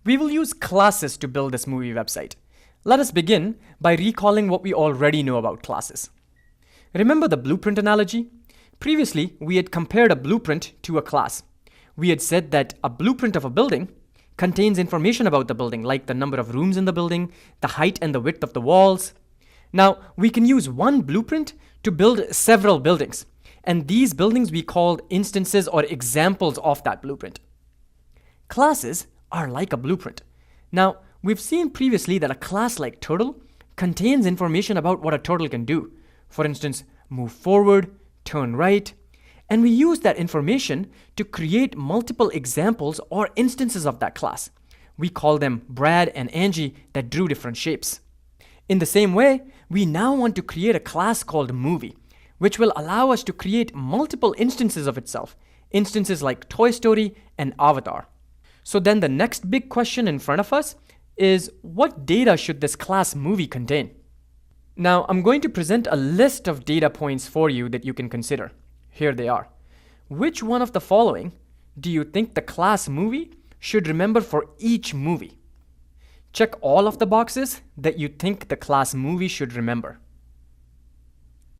We will use classes to build this movie website. Let us begin by recalling what we already know about classes. Remember the blueprint analogy? Previously, we had compared a blueprint to a class. We had said that a blueprint of a building contains information about the building, like the number of rooms in the building, the height and the width of the walls. Now, we can use one blueprint to build several buildings, and these buildings we called instances or examples of that blueprint. Classes are like a blueprint. Now, we've seen previously that a class like turtle contains information about what a turtle can do. For instance, move forward, turn right, and we use that information to create multiple examples or instances of that class. We call them Brad and Angie that drew different shapes. In the same way, we now want to create a class called movie, which will allow us to create multiple instances of itself, instances like Toy Story and Avatar. So then the next big question in front of us is, what data should this class movie contain? Now, I'm going to present a list of data points for you that you can consider. Here they are. Which one of the following do you think the class movie should remember for each movie? Check all of the boxes that you think the class movie should remember.